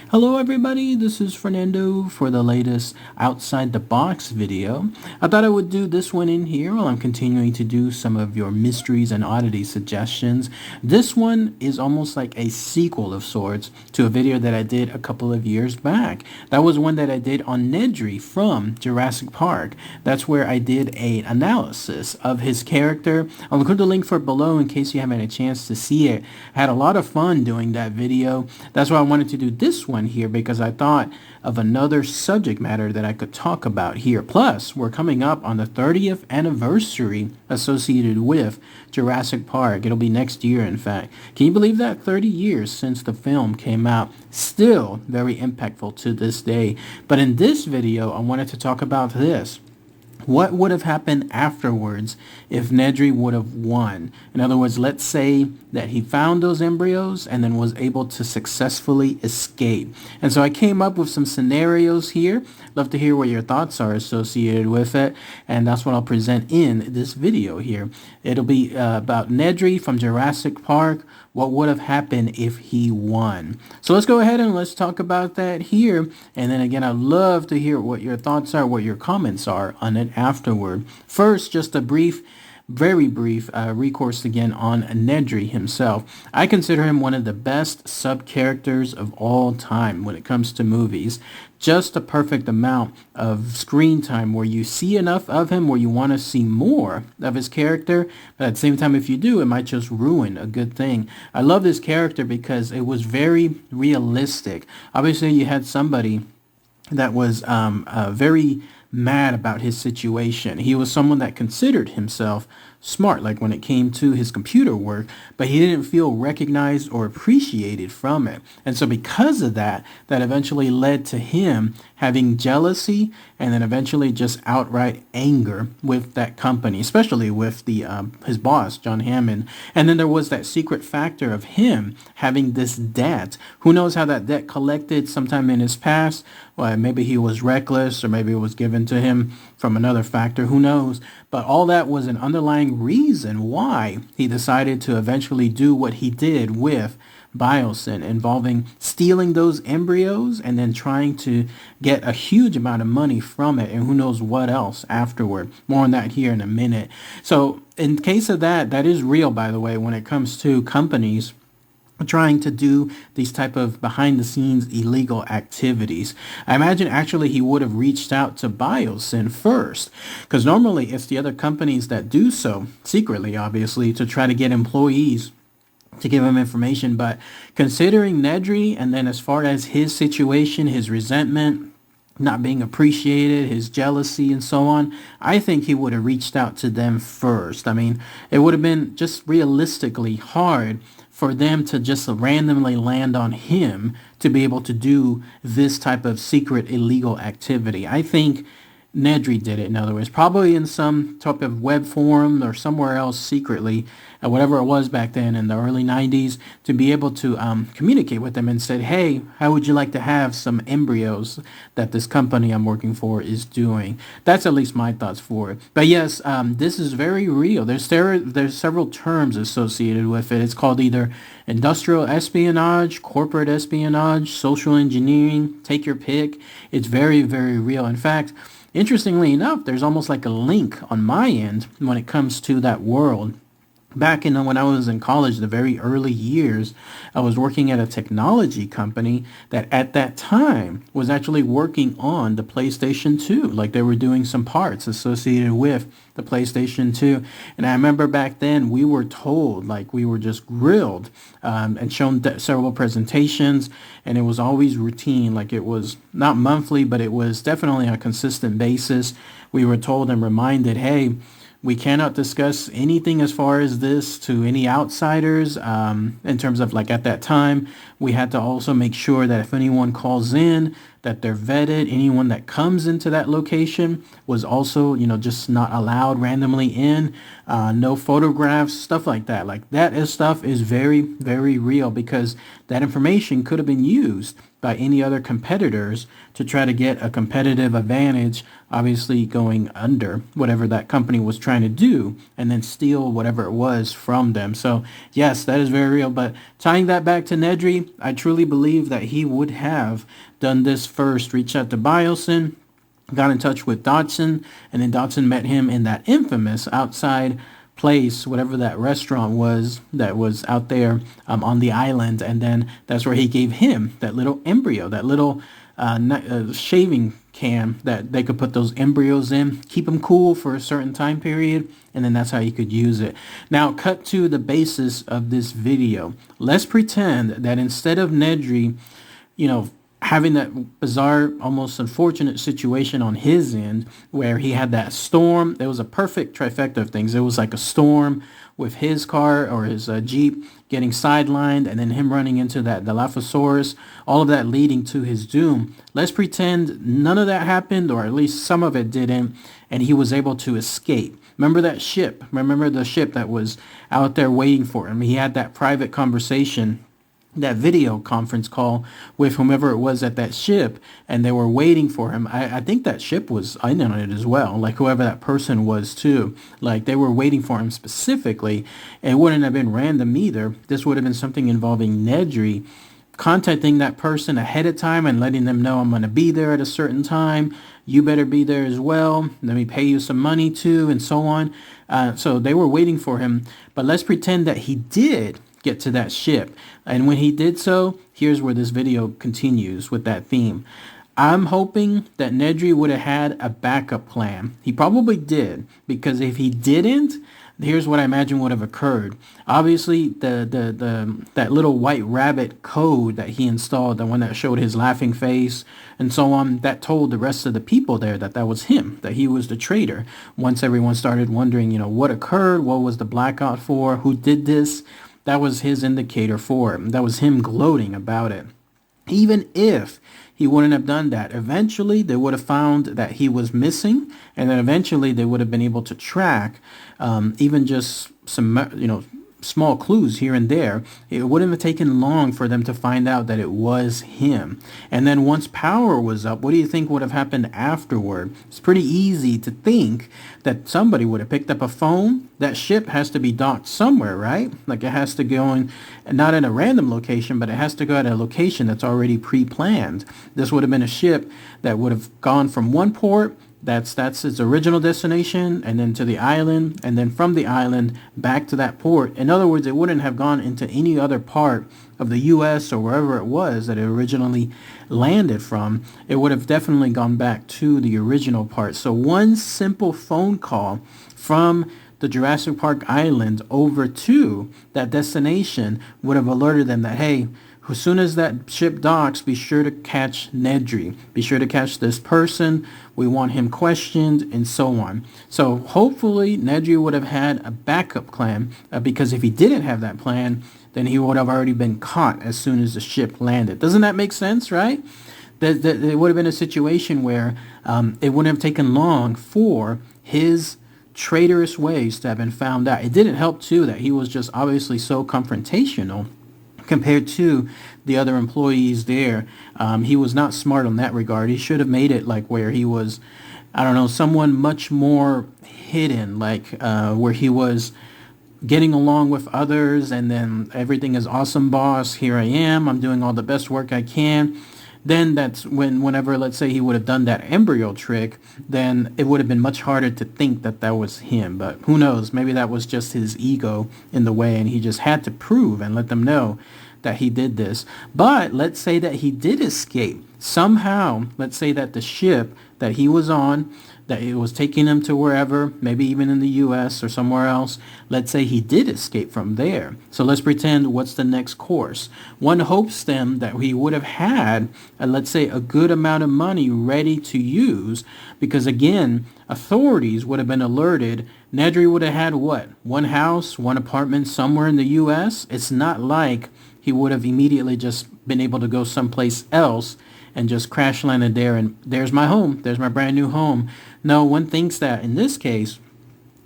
Hello everybody, this is Fernando for the latest Outside the Box video. I thought I would do this one in here while I'm continuing to do some of your mysteries and oddity suggestions. This one is almost like a sequel of sorts to a video that I did a couple of years back. That was one that I did on Nedry from Jurassic Park. That's where I did an analysis of his character. I'll include the link for it below in case you haven't had a chance to see it. I had a lot of fun doing that video. That's why I wanted to do this one here, because I thought of another subject matter that I could talk about here. Plus, we're coming up on the 30th anniversary associated with Jurassic Park. It'll be next year, in fact. Can you believe that? 30 years since the film came out. Still very impactful to this day. But in this video, I wanted to talk about this. What would have happened afterwards if Nedry would have won? In other words, let's say that he found those embryos and then was able to successfully escape. And so I came up with some scenarios here. Love to hear what your thoughts are associated with it. And that's what I'll present in this video here. It'll be about Nedry from Jurassic Park. What would have happened if he won? So let's go ahead and let's talk about that here. And then again, I'd love to hear what your thoughts are, what your comments are on it afterward. First, just a brief, very brief recourse again on Nedry himself. I consider him one of the best sub-characters of all time when it comes to movies. Just a perfect amount of screen time where you see enough of him where you want to see more of his character, but at the same time, if you do, it might just ruin a good thing. I love this character because it was very realistic. Obviously, you had somebody that was very mad about his situation. He was someone that considered himself smart, like when it came to his computer work, but he didn't feel recognized or appreciated from it. And so because of that, that eventually led to him having jealousy and then eventually just outright anger with that company, especially with the his boss, John Hammond. And then there was that secret factor of him having this debt. Who knows how that debt collected sometime in his past? Well, maybe he was reckless, or maybe it was given to him from another factor. Who knows? But all that was an underlying reason why he decided to eventually do what he did with Biosyn, involving stealing those embryos and then trying to get a huge amount of money from it, and who knows what else afterward. More on that here in a minute. So in case of that, that is real, by the way, when it comes to companies trying to do these type of behind the scenes illegal activities. I imagine actually he would have reached out to Biosyn first, because normally it's the other companies that do so secretly, obviously, to try to get employees to give him information. But considering Nedry, and then as far as his situation, his resentment, not being appreciated, his jealousy and so on, I think he would have reached out to them first. I mean, it would have been just realistically hard for them to just randomly land on him to be able to do this type of secret illegal activity. I think Nedry did it, in other words, probably in some type of web forum or somewhere else secretly, whatever it was back then in the early 90s, to be able to communicate with them and said, hey, how would you like to have some embryos that this company I'm working for is doing? That's at least my thoughts for it. But yes, this is very real. There's several terms associated with it. It's called either industrial espionage, corporate espionage, social engineering, take your pick. It's very, very real. In fact, interestingly enough, there's almost like a link on my end when it comes to that world. Back when I was in college, the very early years, I was working at a technology company that at that time was actually working on the PlayStation 2. Like they were doing some parts associated with the PlayStation 2. And I remember back then we were told, like we were just grilled and shown several presentations, and it was always routine. Like it was not monthly, but it was definitely on a consistent basis. We were told and reminded, hey, we cannot discuss anything as far as this to any outsiders. In terms of, like, at that time, we had to also make sure that if anyone calls in, that they're vetted. Anyone that comes into that location was also, just not allowed randomly in. No photographs, stuff like that. Like that stuff is very, very real, because that information could have been used by any other competitors to try to get a competitive advantage, obviously going under whatever that company was trying to do and then steal whatever it was from them. So yes, that is very real. But tying that back to Nedry, I truly believe that he would have done this first, reached out to Bielson, got in touch with Dotson, and then Dotson met him in that infamous outside place, whatever that restaurant was that was out there on the island, and then that's where he gave him that little embryo, that little shaving can that they could put those embryos in, keep them cool for a certain time period, and then that's how you could use it. Now, cut to the basis of this video. Let's pretend that instead of Nedry, having that bizarre, almost unfortunate situation on his end where he had that storm. There was a perfect trifecta of things. It was like a storm with his car or his Jeep getting sidelined, and then him running into the Dilophosaurus, all of that leading to his doom. Let's pretend none of that happened, or at least some of it didn't, and he was able to escape. Remember that ship? Remember the ship that was out there waiting for him? He had that private conversation, that video conference call with whomever it was at that ship, and they were waiting for him. I think that ship was in on it as well, like whoever that person was too. Like they were waiting for him specifically. It wouldn't have been random either. This would have been something involving Nedry contacting that person ahead of time and letting them know, I'm going to be there at a certain time. You better be there as well. Let me pay you some money too, and so on. So they were waiting for him. But let's pretend that he did get to that ship. And when he did so, here's where this video continues with that theme. I'm hoping that Nedry would have had a backup plan. He probably did, because if he didn't, here's what I imagine would have occurred. Obviously, that little white rabbit code that he installed, the one that showed his laughing face and so on, that told the rest of the people there that that was him, that he was the traitor. Once everyone started wondering, what occurred, what was the blackout for, who did this, that was his indicator for it. That was him gloating about it. Even if he wouldn't have done that, eventually they would have found that he was missing, and then eventually they would have been able to track even just some, small clues here and there. It wouldn't have taken long for them to find out that it was him. And then once power was up, what do you think would have happened afterward? It's pretty easy to think that somebody would have picked up a phone. That ship has to be docked somewhere, right? Like it has to go in, not in a random location, but it has to go at a location that's already pre-planned. This would have been a ship that would have gone from one port, that's its original destination, and then to the island, and then from the island back to that port. In other words, it wouldn't have gone into any other part of the U.S. or wherever it was that it originally landed from. It would have definitely gone back to the original part. So one simple phone call from the Jurassic Park island over to that destination would have alerted them that, hey, as soon as that ship docks, be sure to catch Nedry. Be sure to catch this person. We want him questioned, and so on. So hopefully Nedry would have had a backup plan, because if he didn't have that plan, then he would have already been caught as soon as the ship landed. Doesn't that make sense, right? That it would have been a situation where it wouldn't have taken long for his traitorous ways to have been found out. It didn't help, too, that he was just obviously so confrontational compared to the other employees there. He was not smart on that regard. He should have made it like where he was, I don't know, someone much more hidden, like where he was getting along with others, and then everything is awesome, boss. Here I am. I'm doing all the best work I can. Then that's whenever, let's say, he would have done that embryo trick, then it would have been much harder to think that that was him. But who knows? Maybe that was just his ego in the way, and he just had to prove and let them know that he did this. But let's say that he did escape. Somehow, let's say that the ship that he was on, that it was taking him to wherever, maybe even in the U.S. or somewhere else. Let's say he did escape from there. So let's pretend, what's the next course? One hopes then that he would have had, let's say, a good amount of money ready to use, because again, authorities would have been alerted. Nedry would have had what? One house, one apartment somewhere in the U.S.? It's not like he would have immediately just been able to go someplace else and just crash landed there and there's my home, there's my brand new home. No, one thinks that in this case,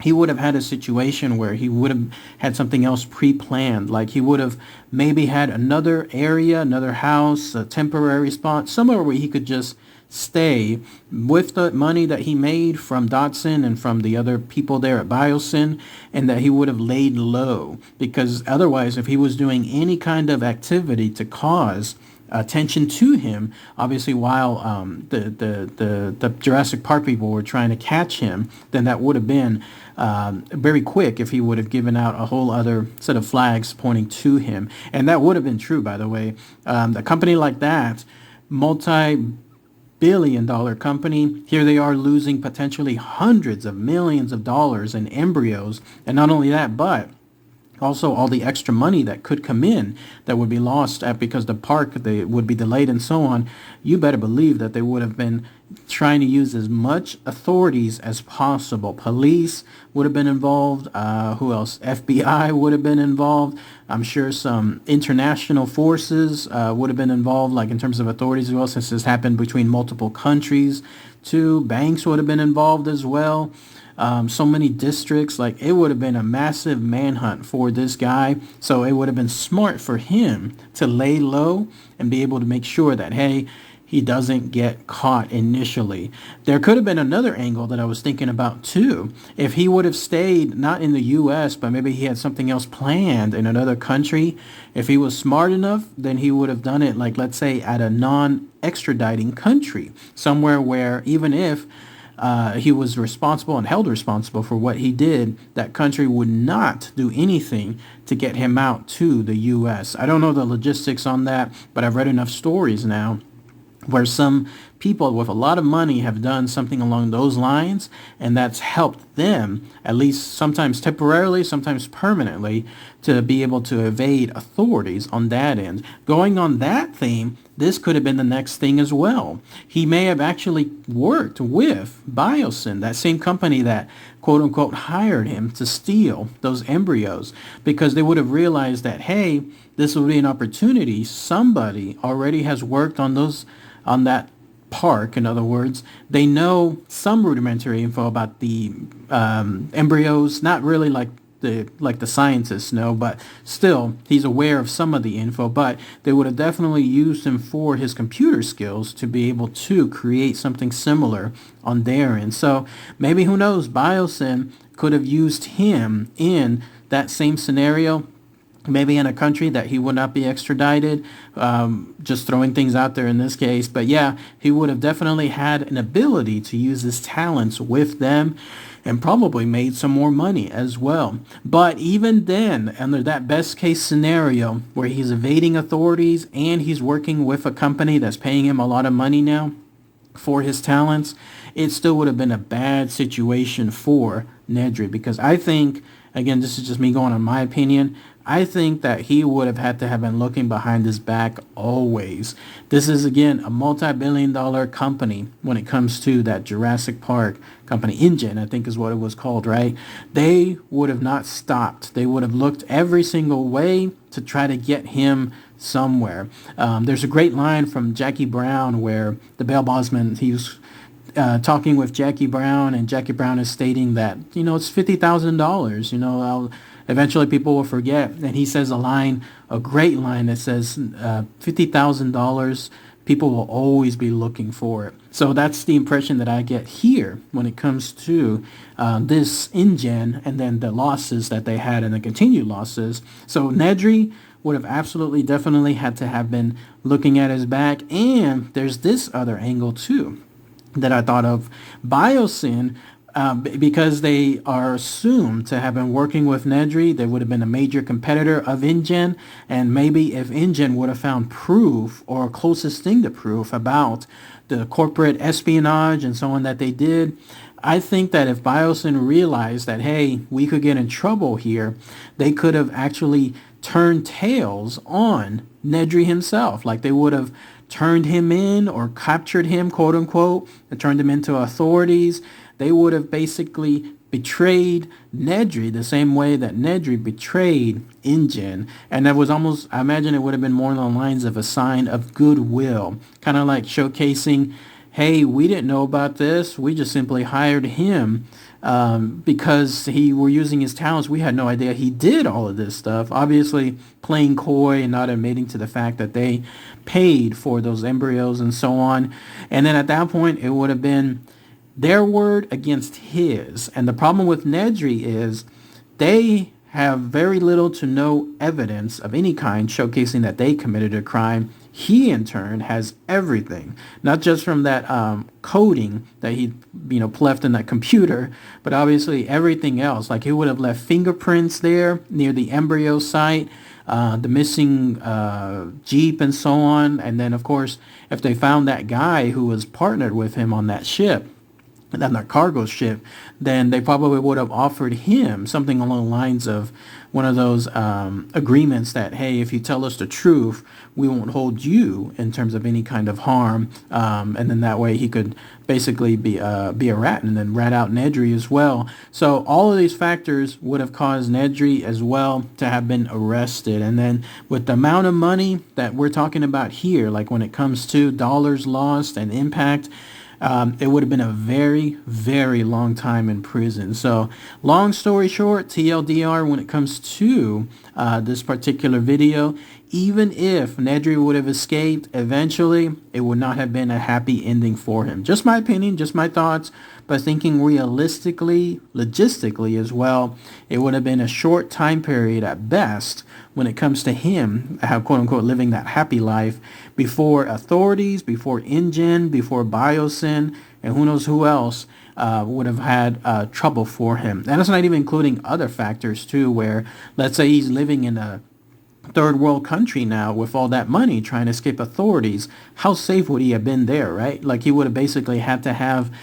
he would have had a situation where he would have had something else pre-planned. Like he would have maybe had another area, another house, a temporary spot, somewhere where he could just stay with the money that he made from Dotson and from the other people there at Biosyn, and that he would have laid low. Because otherwise, if he was doing any kind of activity to cause attention to him, obviously while the Jurassic Park people were trying to catch him, then that would have been very quick if he would have given out a whole other set of flags pointing to him. And that would have been true, by the way. A company like that, multi-billion-dollar company, here they are losing potentially hundreds of millions of dollars in embryos. And not only that, but also all the extra money that could come in that would be lost because the park they would be delayed and so on. You better believe that they would have been trying to use as much authorities as possible. Police would have been involved. Who else? FBI would have been involved. I'm sure some international forces would have been involved, like in terms of authorities as well, since this happened between multiple countries too. Banks would have been involved as well. So many districts, like it would have been a massive manhunt for this guy. So it would have been smart for him to lay low and be able to make sure that, hey, he doesn't get caught initially. There could have been another angle that I was thinking about too. If he would have stayed not in the U.S., but maybe he had something else planned in another country, if he was smart enough, then he would have done it, like, let's say, at a non-extraditing country, somewhere where even if he was responsible and held responsible for what he did, that country would not do anything to get him out to the U.S. I don't know the logistics on that, but I've read enough stories now where some people with a lot of money have done something along those lines, and that's helped them, at least sometimes temporarily, sometimes permanently, to be able to evade authorities on that end. Going on that theme, this could have been the next thing as well. He may have actually worked with Biosyn, that same company that quote-unquote hired him to steal those embryos, because they would have realized that, hey, this would be an opportunity. Somebody already has worked on that park. In other words, they know some rudimentary info about the embryos, not really like the scientists know, but still he's aware of some of the info. But they would have definitely used him for his computer skills to be able to create something similar on their end. So maybe, who knows, Biosyn could have used him in that same scenario, maybe in a country that he would not be extradited, just throwing things out there in this case. But yeah, he would have definitely had an ability to use his talents with them and probably made some more money as well. But even then, under that best case scenario where he's evading authorities and he's working with a company that's paying him a lot of money now for his talents, it still would have been a bad situation for Nedry, because I think, again, this is just me going on my opinion, I think that he would have had to have been looking behind his back always. This is, again, a multi-billion-dollar company when it comes to that Jurassic Park company. InGen, I think is what it was called, right? They would have not stopped. They would have looked every single way to try to get him somewhere. There's a great line from Jackie Brown where the bail bondsman, he was talking with Jackie Brown, and Jackie Brown is stating that, it's $50,000, eventually people will forget. And he says a great line that says, $50,000, people will always be looking for it. So that's the impression that I get here when it comes to this InGen, and then the losses that they had and the continued losses. So Nedry would have absolutely, definitely had to have been looking at his back. And there's this other angle too that I thought of. Biosyn, because they are assumed to have been working with Nedry, they would have been a major competitor of InGen, and maybe if InGen would have found proof, or closest thing to proof, about the corporate espionage and so on that they did, I think that if Biosyn realized that, hey, we could get in trouble here, they could have actually turned tails on Nedry himself. Like they would have turned him in, or captured him, quote unquote, and turned him into authorities. They would have basically betrayed Nedry the same way that Nedry betrayed InGen. And that was almost, I imagine it would have been more along the lines of a sign of goodwill, kind of like showcasing, hey, we didn't know about this. We just simply hired him because he were using his talents. We had no idea he did all of this stuff. Obviously, playing coy and not admitting to the fact that they paid for those embryos and so on. And then at that point, it would have been their word against his. And the problem with Nedry is they have very little to no evidence of any kind showcasing that they committed a crime. He, in turn, has everything, not just from that coding that he, left in that computer, but obviously everything else. Like he would have left fingerprints there near the embryo site, the missing Jeep and so on. And then, of course, if they found that guy who was partnered with him on that ship, on that cargo ship, then they probably would have offered him something along the lines of one of those agreements that, hey, if you tell us the truth, we won't hold you in terms of any kind of harm. And then that way he could basically be a rat and then rat out Nedry as well. So all of these factors would have caused Nedry as well to have been arrested. And then with the amount of money that we're talking about here, like when it comes to dollars lost and impact, it would have been a very, very long time in prison. So long story short, TLDR, when it comes to this particular video, even if Nedry would have escaped eventually, it would not have been a happy ending for him. Just my opinion, just my thoughts, but thinking realistically, logistically as well, it would have been a short time period at best when it comes to him, quote-unquote, living that happy life before authorities, before InGen, before Biosyn, and who knows who else would have had trouble for him. And that's not even including other factors too, where let's say he's living in a third world country now with all that money trying to escape authorities. How safe would he have been there, right? Like he would have basically had to have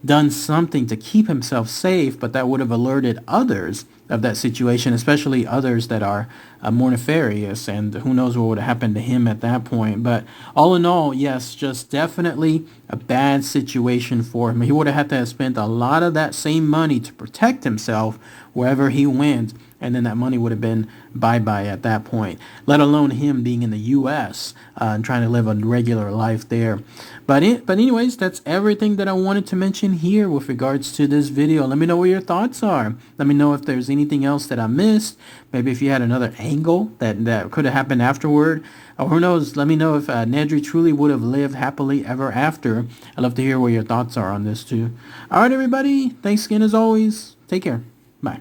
done something to keep himself safe, but that would have alerted others of that situation, especially others that are more nefarious, and who knows what would have happened to him at that point. But all in all, yes, just definitely a bad situation for him. He would have had to have spent a lot of that same money to protect himself wherever he went, and then that money would have been bye-bye at that point, let alone him being in the U.S. And trying to live a regular life there. But anyways, that's everything that I wanted to mention here with regards to this video. Let me know what your thoughts are. Let me know if there's anything else that I missed. Maybe if you had another angle that could have happened afterward. Or who knows, let me know if Nedry truly would have lived happily ever after. I'd love to hear what your thoughts are on this too. All right, everybody. Thanks again as always. Take care. Bye.